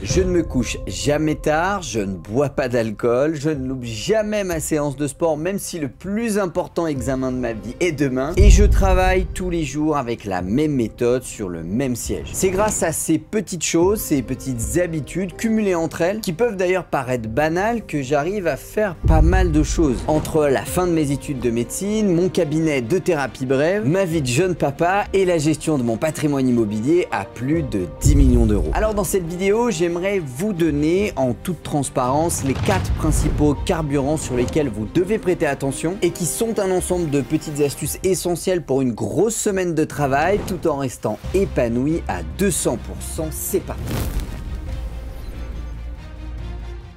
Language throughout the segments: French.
Je ne me couche jamais tard, je ne bois pas d'alcool, je ne loupe jamais ma séance de sport même si le plus important examen de ma vie est demain et je travaille tous les jours avec la même méthode sur le même siège. C'est grâce à ces petites choses, ces petites habitudes cumulées entre elles qui peuvent d'ailleurs paraître banales que j'arrive à faire pas mal de choses. Entre la fin de mes études de médecine, mon cabinet de thérapie brève, ma vie de jeune papa et la gestion de mon patrimoine immobilier à plus de 10 millions d'euros. Alors dans cette vidéo, j'aimerais vous donner en toute transparence les 4 principaux carburants sur lesquels vous devez prêter attention et qui sont un ensemble de petites astuces essentielles pour une grosse semaine de travail tout en restant épanoui à 200%. C'est parti.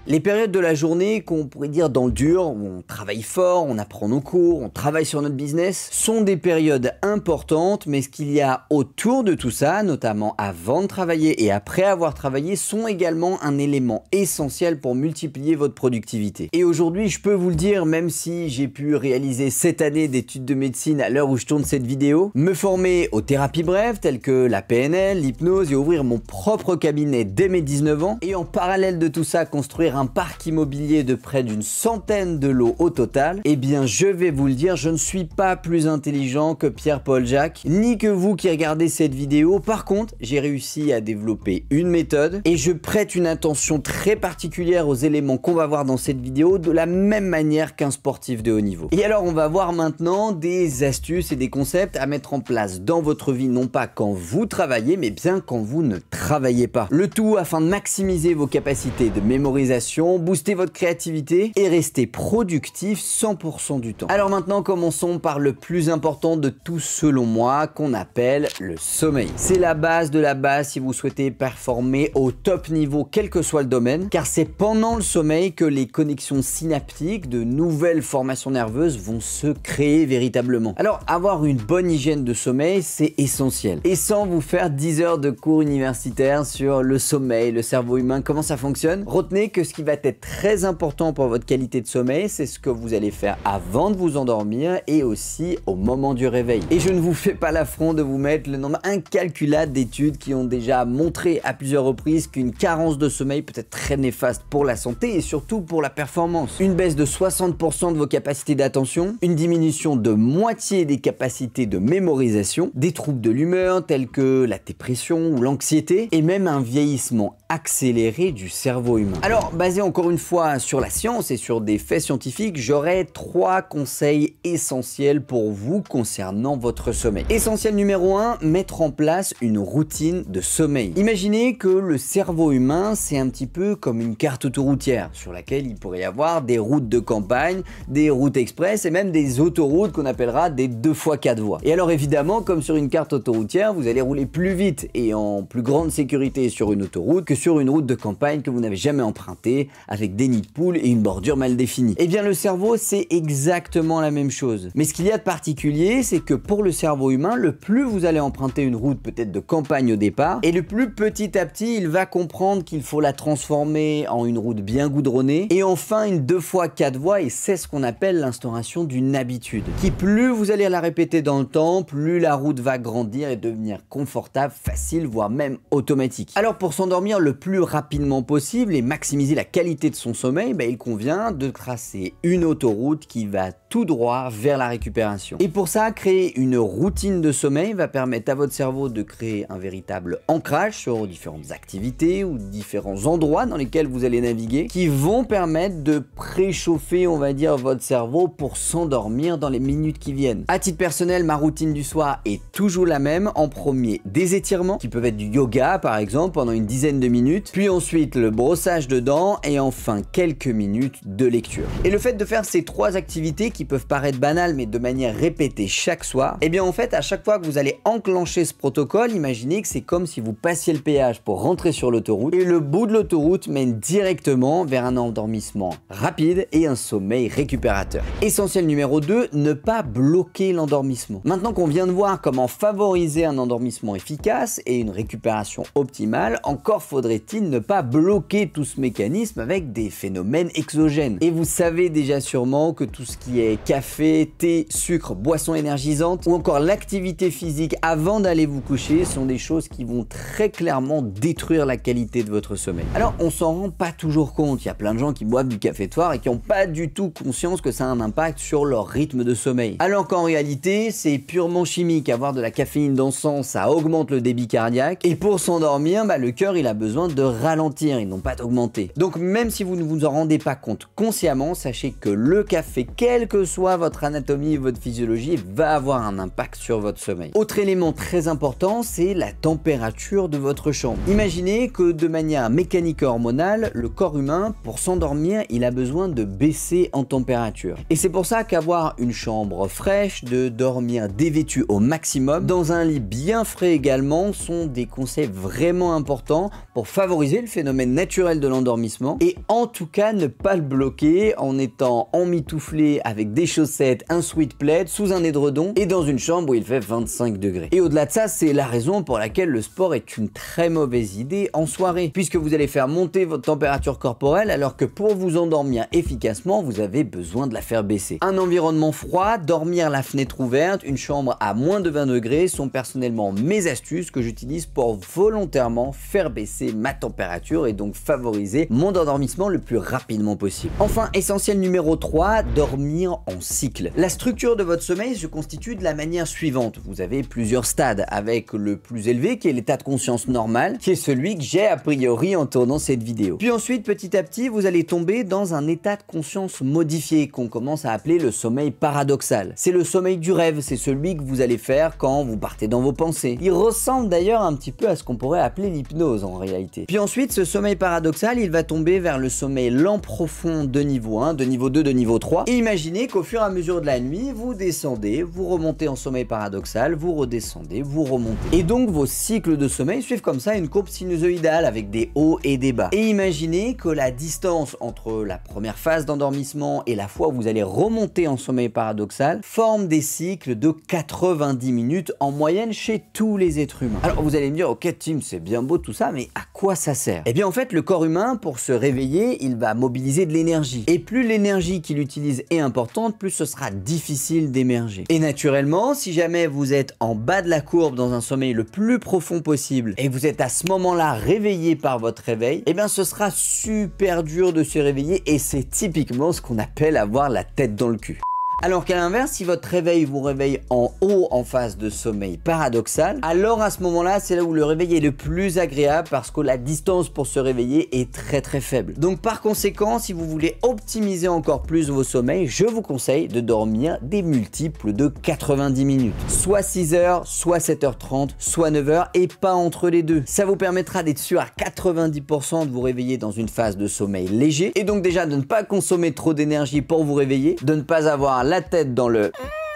Les périodes de la journée qu'on pourrait dire dans le dur, où on travaille fort, on apprend nos cours, on travaille sur notre business, sont des périodes importantes, mais ce qu'il y a autour de tout ça, notamment avant de travailler et après avoir travaillé, sont également un élément essentiel pour multiplier votre productivité. Et aujourd'hui, je peux vous le dire, même si j'ai pu réaliser 7 années d'études de médecine à l'heure où je tourne cette vidéo, me former aux thérapies brèves telles que la PNL, l'hypnose et ouvrir mon propre cabinet dès mes 19 ans, et en parallèle de tout ça, construire un parc immobilier de près d'une centaine de lots au total, eh bien je vais vous le dire, je ne suis pas plus intelligent que Pierre-Paul Jacques, ni que vous qui regardez cette vidéo. Par contre, j'ai réussi à développer une méthode et je prête une attention très particulière aux éléments qu'on va voir dans cette vidéo de la même manière qu'un sportif de haut niveau. Et alors on va voir maintenant des astuces et des concepts à mettre en place dans votre vie, non pas quand vous travaillez, mais bien quand vous ne travaillez pas. Le tout afin de maximiser vos capacités de mémorisation, booster votre créativité et rester productif 100% du temps. Alors maintenant, commençons par le plus important de tout selon moi, qu'on appelle le sommeil. C'est la base de la base si vous souhaitez performer au top niveau, quel que soit le domaine, car c'est pendant le sommeil que les connexions synaptiques de nouvelles formations nerveuses vont se créer véritablement. Alors, avoir une bonne hygiène de sommeil, c'est essentiel. Et sans vous faire 10 heures de cours universitaires sur le sommeil, le cerveau humain, comment ça fonctionne, retenez que ce qui va être très important pour votre qualité de sommeil, c'est ce que vous allez faire avant de vous endormir et aussi au moment du réveil. Et je ne vous fais pas l'affront de vous mettre le nombre incalculable d'études qui ont déjà montré à plusieurs reprises qu'une carence de sommeil peut être très néfaste pour la santé et surtout pour la performance. Une baisse de 60% de vos capacités d'attention, une diminution de moitié des capacités de mémorisation, des troubles de l'humeur tels que la dépression ou l'anxiété et même un vieillissement accéléré du cerveau humain. Alors, basé encore une fois sur la science et sur des faits scientifiques, j'aurai 3 conseils essentiels pour vous concernant votre sommeil. Essentiel numéro 1, mettre en place une routine de sommeil. Imaginez que le cerveau humain, c'est un petit peu comme une carte autoroutière sur laquelle il pourrait y avoir des routes de campagne, des routes express et même des autoroutes qu'on appellera des 2x4 voies. Et alors évidemment, comme sur une carte autoroutière, vous allez rouler plus vite et en plus grande sécurité sur une autoroute que sur une route de campagne que vous n'avez jamais empruntée avec des nids de poules et une bordure mal définie. Et bien le cerveau, c'est exactement la même chose. Mais ce qu'il y a de particulier, c'est que pour le cerveau humain, le plus vous allez emprunter une route peut-être de campagne au départ, et le plus petit à petit, il va comprendre qu'il faut la transformer en une route bien goudronnée et enfin une 2x4 voies, et c'est ce qu'on appelle l'instauration d'une habitude. Qui plus vous allez la répéter dans le temps, plus la route va grandir et devenir confortable, facile, voire même automatique. Alors pour s'endormir le plus rapidement possible et maximiser la qualité de son sommeil, il convient de tracer une autoroute qui va tout droit vers la récupération. Et pour ça, créer une routine de sommeil va permettre à votre cerveau de créer un véritable ancrage sur différentes activités ou différents endroits dans lesquels vous allez naviguer qui vont permettre de préchauffer, on va dire, votre cerveau pour s'endormir dans les minutes qui viennent. À titre personnel, ma routine du soir est toujours la même. En premier, des étirements qui peuvent être du yoga par exemple pendant une dizaine de minutes, puis ensuite le brossage de dents et enfin quelques minutes de lecture. Et le fait de faire ces 3 activités qui peuvent paraître banales mais de manière répétée chaque soir, et bien en fait à chaque fois que vous allez enclencher ce protocole, imaginez que c'est comme si vous passiez le péage pour rentrer sur l'autoroute et le bout de l'autoroute mène directement vers un endormissement rapide et un sommeil récupérateur. Essentiel numéro 2, ne pas bloquer l'endormissement. Maintenant qu'on vient de voir comment favoriser un endormissement efficace et une récupération optimale, encore faudrait-il ne pas bloquer tout ce mécanisme organisme avec des phénomènes exogènes. Et vous savez déjà sûrement que tout ce qui est café, thé, sucre, boissons énergisantes ou encore l'activité physique avant d'aller vous coucher sont des choses qui vont très clairement détruire la qualité de votre sommeil. Alors on s'en rend pas toujours compte, il y a plein de gens qui boivent du café de soir et qui n'ont pas du tout conscience que ça a un impact sur leur rythme de sommeil. Alors qu'en réalité c'est purement chimique, avoir de la caféine dans le sang ça augmente le débit cardiaque et pour s'endormir le cœur il a besoin de ralentir et non pas d'augmenter. Donc même si vous ne vous en rendez pas compte consciemment, sachez que le café, quelle que soit votre anatomie et votre physiologie, va avoir un impact sur votre sommeil. Autre élément très important, c'est la température de votre chambre. Imaginez que de manière mécanique et hormonale, le corps humain, pour s'endormir, il a besoin de baisser en température. Et c'est pour ça qu'avoir une chambre fraîche, de dormir dévêtu au maximum, dans un lit bien frais également, sont des conseils vraiment importants pour favoriser le phénomène naturel de l'endormissement et en tout cas ne pas le bloquer en étant emmitouflé avec des chaussettes, un sweat plaid, sous un édredon et dans une chambre où il fait 25 degrés. Et au-delà de ça, c'est la raison pour laquelle le sport est une très mauvaise idée en soirée, puisque vous allez faire monter votre température corporelle alors que pour vous endormir efficacement, vous avez besoin de la faire baisser. Un environnement froid, dormir la fenêtre ouverte, une chambre à moins de 20 degrés sont personnellement mes astuces que j'utilise pour volontairement faire baisser ma température et donc favoriser mon endormissement le plus rapidement possible. Enfin, essentiel numéro 3, dormir en cycle. La structure de votre sommeil se constitue de la manière suivante. Vous avez plusieurs stades avec le plus élevé qui est l'état de conscience normal, qui est celui que j'ai a priori en tournant cette vidéo. Puis ensuite, petit à petit, vous allez tomber dans un état de conscience modifié qu'on commence à appeler le sommeil paradoxal. C'est le sommeil du rêve, c'est celui que vous allez faire quand vous partez dans vos pensées. Il ressemble d'ailleurs un petit peu à ce qu'on pourrait appeler l'hypnose en réalité. Puis ensuite, ce sommeil paradoxal, il va tomber vers le sommeil lent profond de niveau 1, de niveau 2, de niveau 3. Et imaginez qu'au fur et à mesure de la nuit, vous descendez, vous remontez en sommeil paradoxal, vous redescendez, vous remontez. Et donc vos cycles de sommeil suivent comme ça une courbe sinusoïdale avec des hauts et des bas. Et imaginez que la distance entre la première phase d'endormissement et la fois où vous allez remonter en sommeil paradoxal forme des cycles de 90 minutes en moyenne chez tous les êtres humains. Alors vous allez me dire, ok Tim, c'est bien beau tout ça, mais à quoi ça sert? Eh bien en fait, le corps humain, pour se réveiller, il va mobiliser de l'énergie. Et plus l'énergie qu'il utilise est importante, plus ce sera difficile d'émerger. Et naturellement, si jamais vous êtes en bas de la courbe dans un sommeil le plus profond possible et vous êtes à ce moment-là réveillé par votre réveil, eh bien ce sera super dur de se réveiller et c'est typiquement ce qu'on appelle avoir la tête dans le cul. Alors qu'à l'inverse, si votre réveil vous réveille en haut en phase de sommeil paradoxal, alors à ce moment-là, c'est là où le réveil est le plus agréable parce que la distance pour se réveiller est très très faible. Donc par conséquent, si vous voulez optimiser encore plus vos sommeils, je vous conseille de dormir des multiples de 90 minutes. Soit 6 heures, soit 7h30, soit 9h et pas entre les deux. Ça vous permettra d'être sûr à 90% de vous réveiller dans une phase de sommeil léger et donc déjà de ne pas consommer trop d'énergie pour vous réveiller, de ne pas avoir la tête dans le...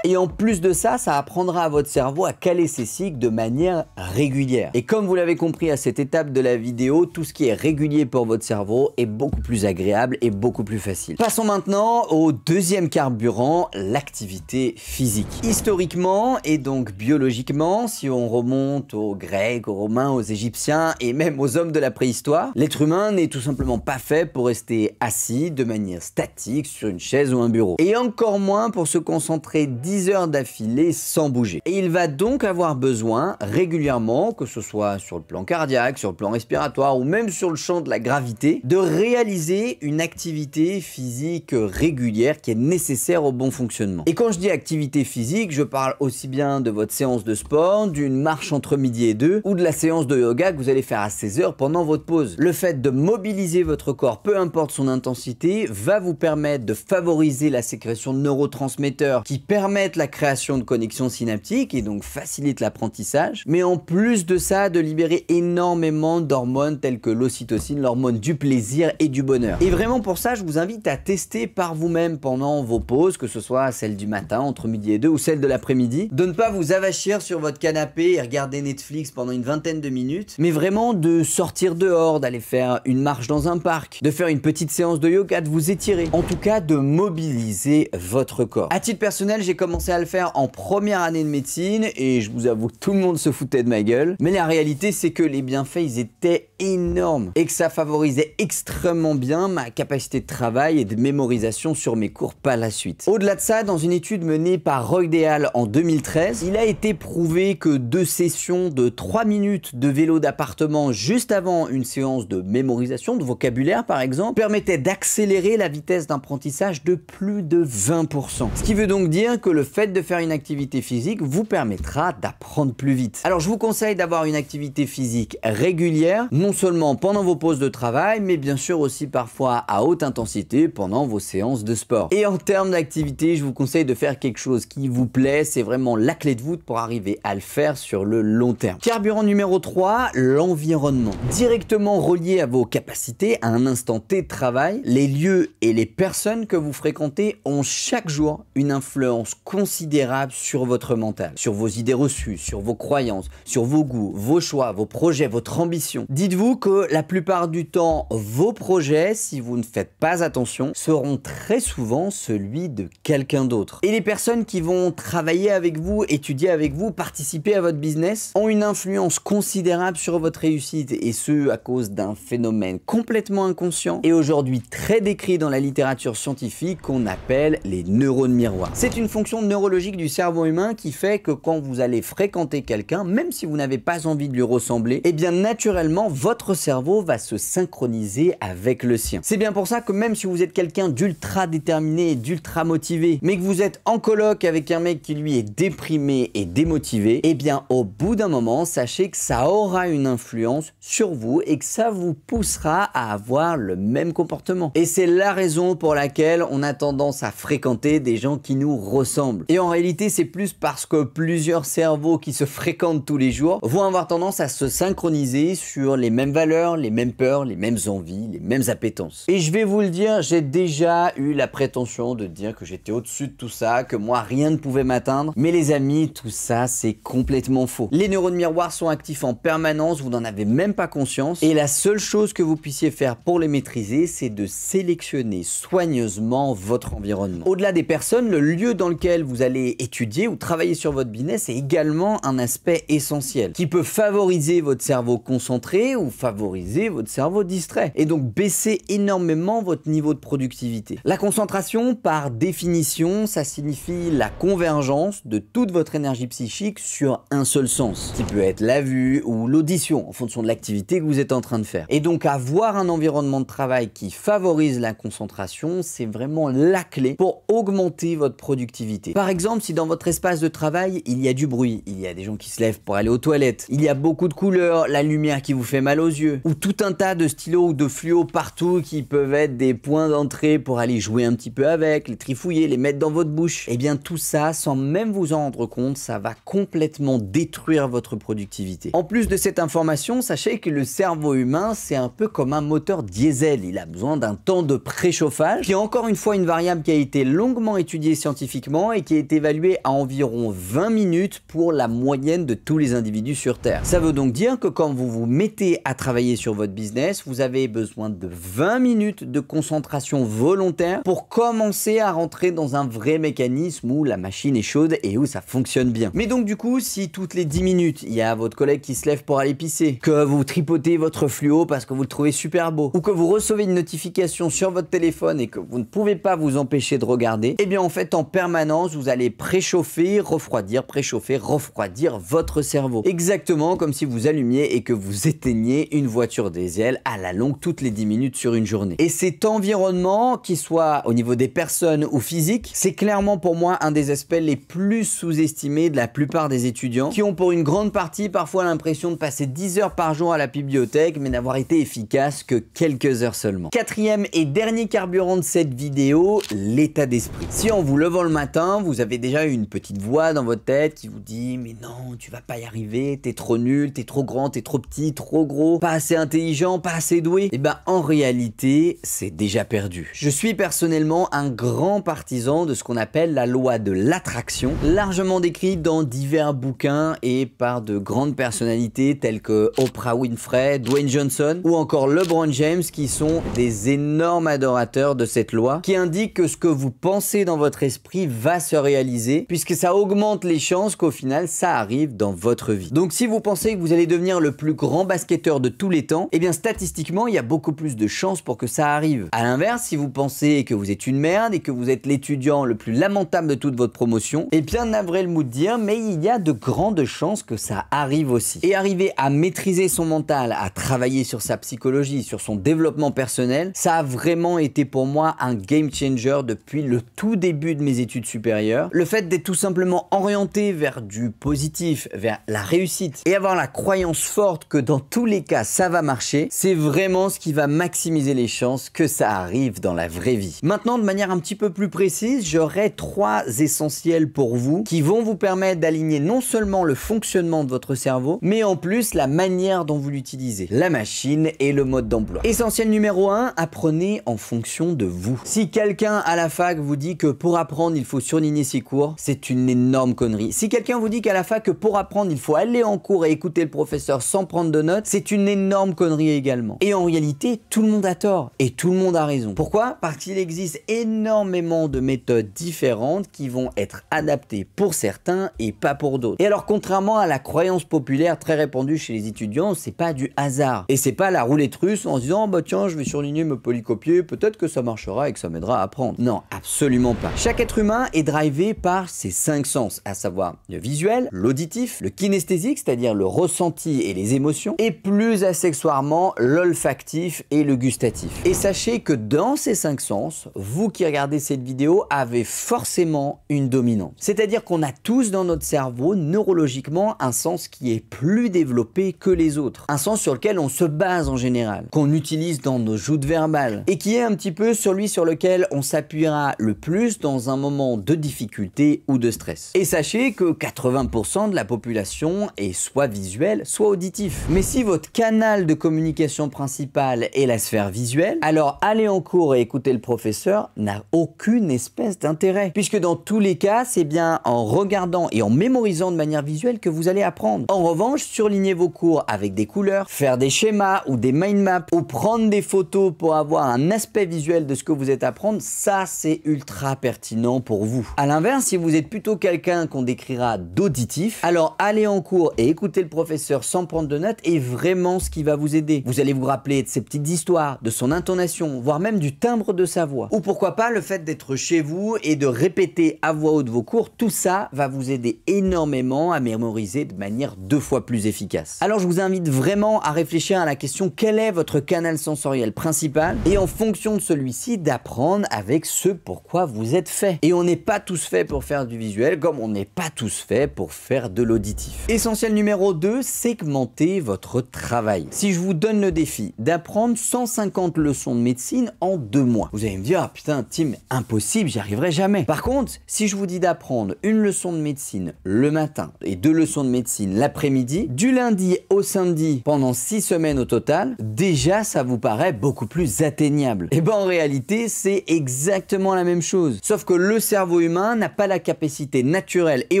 Et en plus de ça, ça apprendra à votre cerveau à caler ses cycles de manière régulière. Et comme vous l'avez compris à cette étape de la vidéo, tout ce qui est régulier pour votre cerveau est beaucoup plus agréable et beaucoup plus facile. Passons maintenant au deuxième carburant, l'activité physique. Historiquement et donc biologiquement, si on remonte aux Grecs, aux Romains, aux Égyptiens et même aux hommes de la préhistoire, l'être humain n'est tout simplement pas fait pour rester assis de manière statique sur une chaise ou un bureau. Et encore moins pour se concentrer 10 heures d'affilée sans bouger. Et il va donc avoir besoin régulièrement, que ce soit sur le plan cardiaque, sur le plan respiratoire ou même sur le champ de la gravité, de réaliser une activité physique régulière qui est nécessaire au bon fonctionnement. Et quand je dis activité physique, je parle aussi bien de votre séance de sport, d'une marche entre midi et 2 ou de la séance de yoga que vous allez faire à 16 heures pendant votre pause. Le fait de mobiliser votre corps, peu importe son intensité, va vous permettre de favoriser la sécrétion de neurotransmetteurs qui permettent la création de connexions synaptiques et donc facilite l'apprentissage, mais en plus de ça, de libérer énormément d'hormones telles que l'ocytocine, l'hormone du plaisir et du bonheur. Et vraiment pour ça, je vous invite à tester par vous-même pendant vos pauses, que ce soit celle du matin, entre midi et 2 ou celle de l'après-midi, de ne pas vous avachir sur votre canapé et regarder Netflix pendant une vingtaine de minutes, mais vraiment de sortir dehors, d'aller faire une marche dans un parc, de faire une petite séance de yoga, de vous étirer, en tout cas de mobiliser votre corps. À titre personnel, j'ai commencé commencé à le faire en première année de médecine et je vous avoue, tout le monde se foutait de ma gueule. Mais la réalité, c'est que les bienfaits, ils étaient énormes et que ça favorisait extrêmement bien ma capacité de travail et de mémorisation sur mes cours par la suite. Au-delà de ça, dans une étude menée par Roy Deal en 2013, il a été prouvé que 2 sessions de 3 minutes de vélo d'appartement juste avant une séance de mémorisation de vocabulaire par exemple permettaient d'accélérer la vitesse d'apprentissage de plus de 20%. Ce qui veut donc dire que le fait de faire une activité physique vous permettra d'apprendre plus vite. Alors je vous conseille d'avoir une activité physique régulière, non seulement pendant vos pauses de travail, mais bien sûr aussi parfois à haute intensité pendant vos séances de sport. Et en termes d'activité, je vous conseille de faire quelque chose qui vous plaît, c'est vraiment la clé de voûte pour arriver à le faire sur le long terme. Carburant numéro 3, l'environnement. Directement relié à vos capacités, à un instant T de travail, les lieux et les personnes que vous fréquentez ont chaque jour une influence considérable sur votre mental, sur vos idées reçues, sur vos croyances, sur vos goûts, vos choix, vos projets, votre ambition. Dites-vous que la plupart du temps, vos projets, si vous ne faites pas attention, seront très souvent celui de quelqu'un d'autre. Et les personnes qui vont travailler avec vous, étudier avec vous, participer à votre business, ont une influence considérable sur votre réussite, et ce à cause d'un phénomène complètement inconscient et aujourd'hui très décrit dans la littérature scientifique qu'on appelle les neurones miroirs. C'est une fonction neurologique du cerveau humain qui fait que quand vous allez fréquenter quelqu'un, même si vous n'avez pas envie de lui ressembler, eh bien naturellement votre cerveau va se synchroniser avec le sien. C'est bien pour ça que même si vous êtes quelqu'un d'ultra déterminé et d'ultra motivé, mais que vous êtes en coloc avec un mec qui lui est déprimé et démotivé, eh bien au bout d'un moment, sachez que ça aura une influence sur vous et que ça vous poussera à avoir le même comportement. Et c'est la raison pour laquelle on a tendance à fréquenter des gens qui nous ressemblent. Et en réalité, c'est plus parce que plusieurs cerveaux qui se fréquentent tous les jours vont avoir tendance à se synchroniser sur les mêmes valeurs, les mêmes peurs, les mêmes envies, les mêmes appétences. Et je vais vous le dire, j'ai déjà eu la prétention de dire que j'étais au-dessus de tout ça, que moi rien ne pouvait m'atteindre. Mais les amis, tout ça c'est complètement faux. Les neurones miroirs sont actifs en permanence, vous n'en avez même pas conscience. Et la seule chose que vous puissiez faire pour les maîtriser, c'est de sélectionner soigneusement votre environnement. Au-delà des personnes, le lieu dans lequel vous allez étudier ou travailler sur votre business est également un aspect essentiel qui peut favoriser votre cerveau concentré ou favoriser votre cerveau distrait et donc baisser énormément votre niveau de productivité. La concentration, par définition, ça signifie la convergence de toute votre énergie psychique sur un seul sens, qui peut être la vue ou l'audition en fonction de l'activité que vous êtes en train de faire. Et donc avoir un environnement de travail qui favorise la concentration, c'est vraiment la clé pour augmenter votre productivité. Par exemple, si dans votre espace de travail, il y a du bruit, il y a des gens qui se lèvent pour aller aux toilettes, il y a beaucoup de couleurs, la lumière qui vous fait mal aux yeux, ou tout un tas de stylos ou de fluos partout qui peuvent être des points d'entrée pour aller jouer un petit peu avec, les trifouiller, les mettre dans votre bouche, et bien tout ça, sans même vous en rendre compte, ça va complètement détruire votre productivité. En plus de cette information, sachez que le cerveau humain, c'est un peu comme un moteur diesel, il a besoin d'un temps de préchauffage, qui est encore une fois une variable qui a été longuement étudiée scientifiquement et qui est évaluée à environ 20 minutes pour la moyenne de tous les individus sur Terre. Ça veut donc dire que quand vous vous mettez à travailler sur votre business, vous avez besoin de 20 minutes de concentration volontaire pour commencer à rentrer dans un vrai mécanisme où la machine est chaude et où ça fonctionne bien. Mais donc du coup, si toutes les 10 minutes, il y a votre collègue qui se lève pour aller pisser, que vous tripotez votre fluo parce que vous le trouvez super beau, ou que vous recevez une notification sur votre téléphone et que vous ne pouvez pas vous empêcher de regarder, eh bien en fait en permanence, vous allez préchauffer, refroidir, préchauffer, refroidir votre cerveau. Exactement comme si vous allumiez et que vous éteigniez une voiture diesel à la longue toutes les 10 minutes sur une journée. Et cet environnement, qu'il soit au niveau des personnes ou physique, c'est clairement pour moi un des aspects les plus sous-estimés de la plupart des étudiants qui ont pour une grande partie parfois l'impression de passer 10 heures par jour à la bibliothèque mais n'avoir été efficace que quelques heures seulement. Quatrième et dernier carburant de cette vidéo, l'état d'esprit. Si en vous levant le matin, vous avez déjà une petite voix dans votre tête qui vous dit mais non, tu vas pas y arriver, t'es trop nul, t'es trop grand, t'es trop petit, trop gros, pas assez intelligent, pas assez doué, et ben en réalité, c'est déjà perdu. Je suis personnellement un grand partisan de ce qu'on appelle la loi de l'attraction, largement décrite dans divers bouquins et par de grandes personnalités telles que Oprah Winfrey, Dwayne Johnson ou encore LeBron James qui sont des énormes adorateurs de cette loi qui indique que ce que vous pensez dans votre esprit va va se réaliser puisque ça augmente les chances qu'au final ça arrive dans votre vie. Donc si vous pensez que vous allez devenir le plus grand basketteur de tous les temps, eh bien statistiquement il y a beaucoup plus de chances pour que ça arrive. À l'inverse, si vous pensez que vous êtes une merde et que vous êtes l'étudiant le plus lamentable de toute votre promotion, eh bien navré le mot de dire, mais il y a de grandes chances que ça arrive aussi. Et arriver à maîtriser son mental, à travailler sur sa psychologie, sur son développement personnel, ça a vraiment été pour moi un game changer depuis le tout début de mes études supérieures. Le fait d'être tout simplement orienté vers du positif, vers la réussite et avoir la croyance forte que dans tous les cas ça va marcher, c'est vraiment ce qui va maximiser les chances que ça arrive dans la vraie vie. Maintenant, de manière un petit peu plus précise, j'aurai 3 essentiels pour vous qui vont vous permettre d'aligner non seulement le fonctionnement de votre cerveau, mais en plus la manière dont vous l'utilisez, la machine et le mode d'emploi. Essentiel numéro 1, apprenez en fonction de vous. Si quelqu'un à la fac vous dit que pour apprendre il faut surligner ses cours, c'est une énorme connerie. Si quelqu'un vous dit qu'à la fac que pour apprendre il faut aller en cours et écouter le professeur sans prendre de notes, c'est une énorme connerie également. Et en réalité, tout le monde a tort et tout le monde a raison. Pourquoi? Parce qu'il existe énormément de méthodes différentes qui vont être adaptées pour certains et pas pour d'autres. Et alors, contrairement à la croyance populaire très répandue chez les étudiants, c'est pas du hasard. Et c'est pas la roulette russe en se disant bah tiens, je vais surligner me polycopier, peut-être que ça marchera et que ça m'aidera à apprendre. Non, absolument pas. Chaque être humain est drivé par ses 5 sens, à savoir le visuel, l'auditif, le kinesthésique, c'est-à-dire le ressenti et les émotions, et plus accessoirement l'olfactif et le gustatif. Et sachez que dans ces 5 sens, vous qui regardez cette vidéo avez forcément une dominante. C'est-à-dire qu'on a tous dans notre cerveau, neurologiquement, un sens qui est plus développé que les autres. Un sens sur lequel on se base en général, qu'on utilise dans nos joutes verbales, et qui est un petit peu celui sur lequel on s'appuiera le plus dans un moment de difficulté ou de stress. Et sachez que 80% de la population est soit visuelle, soit auditif. Mais si votre canal de communication principale est la sphère visuelle, alors aller en cours et écouter le professeur n'a aucune espèce d'intérêt. Puisque dans tous les cas, c'est bien en regardant et en mémorisant de manière visuelle que vous allez apprendre. En revanche, surligner vos cours avec des couleurs, faire des schémas ou des mind maps ou prendre des photos pour avoir un aspect visuel de ce que vous êtes à apprendre, ça c'est ultra pertinent pour vous. A l'inverse, si vous êtes plutôt quelqu'un qu'on décrira d'auditif, alors aller en cours et écouter le professeur sans prendre de notes est vraiment ce qui va vous aider. Vous allez vous rappeler de ses petites histoires, de son intonation, voire même du timbre de sa voix. Ou pourquoi pas le fait d'être chez vous et de répéter à voix haute vos cours, tout ça va vous aider énormément à mémoriser de manière 2 fois plus efficace. Alors je vous invite vraiment à réfléchir à la question quel est votre canal sensoriel principal et en fonction de celui-ci d'apprendre avec ce pourquoi vous êtes fait. Et on n'est pas tous faits pour faire du visuel comme on n'est pas tous faits pour faire de l'auditif. Essentiel numéro 2, segmentez votre travail. Si je vous donne le défi d'apprendre 150 leçons de médecine en 2 mois, vous allez me dire ah putain Tim, impossible, j'y arriverai jamais. Par contre, si je vous dis d'apprendre une leçon de médecine le matin et 2 leçons de médecine l'après-midi, du lundi au samedi pendant 6 semaines au total, déjà ça vous paraît beaucoup plus atteignable. Et ben en réalité, c'est exactement la même chose. Sauf que le cerveau humain n'a pas la capacité naturelle et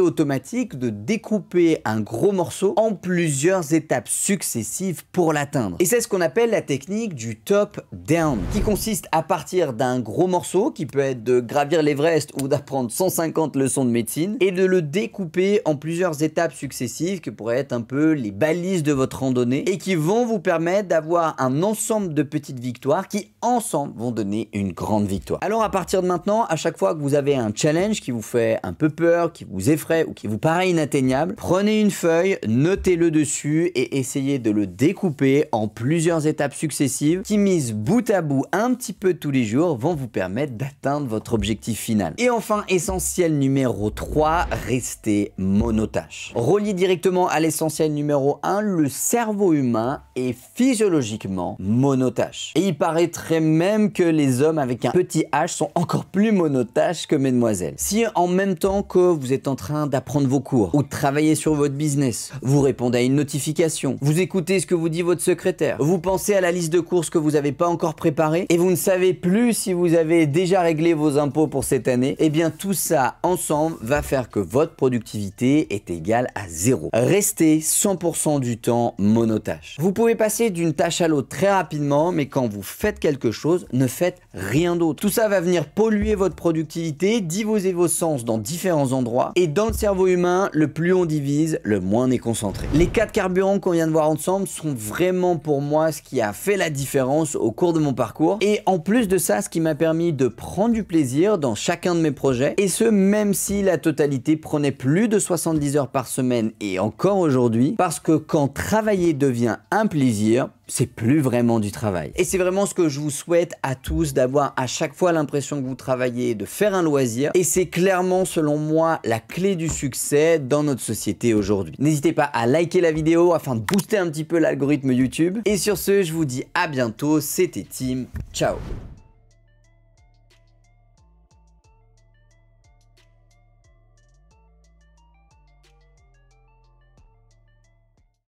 automatique de découper un gros morceau en plusieurs étapes successives pour l'atteindre. Et c'est ce qu'on appelle la technique du top-down, qui consiste à partir d'un gros morceau, qui peut être de gravir l'Everest ou d'apprendre 150 leçons de médecine, et de le découper en plusieurs étapes successives, qui pourraient être un peu les balises de votre randonnée, et qui vont vous permettre d'avoir un ensemble de petites victoires qui, ensemble, vont donner une grande victoire. Alors à partir de maintenant, à chaque fois que vous avez un challenge qui vous fait un peu peur, qui vous effraie ou qui vous paraît inatteignable, prenez une feuille, notez-le dessus et essayez de le découper en plusieurs étapes successives qui, mises bout à bout un petit peu tous les jours, vont vous permettre d'atteindre votre objectif final. Et enfin, essentiel numéro 3, restez monotâche. Relié directement à l'essentiel numéro 1, le cerveau humain est physiologiquement monotâche. Et il paraîtrait même que les hommes avec un petit H sont encore plus monotâches que mesdemoiselles. Si en même temps que vous êtes en train d'apprendre vos cours ou de travailler sur votre business, vous répondez à une notification, vous écoutez ce que vous dit votre secrétaire, vous pensez à la liste de courses que vous n'avez pas encore préparée et vous ne savez plus si vous avez déjà réglé vos impôts pour cette année, eh bien tout ça ensemble va faire que votre productivité est égale à 0. Restez 100% du temps monotâche. Vous pouvez passer d'une tâche à l'autre très rapidement, mais quand vous faites quelque chose, ne faites rien d'autre. Tout ça va venir polluer votre productivité, diviser pivoter vos sens dans différents endroits. Et dans le cerveau humain, le plus on divise, le moins on est concentré. Les 4 carburants qu'on vient de voir ensemble sont vraiment pour moi ce qui a fait la différence au cours de mon parcours. Et en plus de ça, ce qui m'a permis de prendre du plaisir dans chacun de mes projets. Et ce, même si la totalité prenait plus de 70 heures par semaine et encore aujourd'hui. Parce que quand travailler devient un plaisir, c'est plus vraiment du travail. Et c'est vraiment ce que je vous souhaite à tous, d'avoir à chaque fois l'impression que vous travaillez, de faire un loisir. Et c'est clairement, selon moi, la clé du succès dans notre société aujourd'hui. N'hésitez pas à liker la vidéo afin de booster un petit peu l'algorithme YouTube. Et sur ce, je vous dis à bientôt. C'était Tim. Ciao.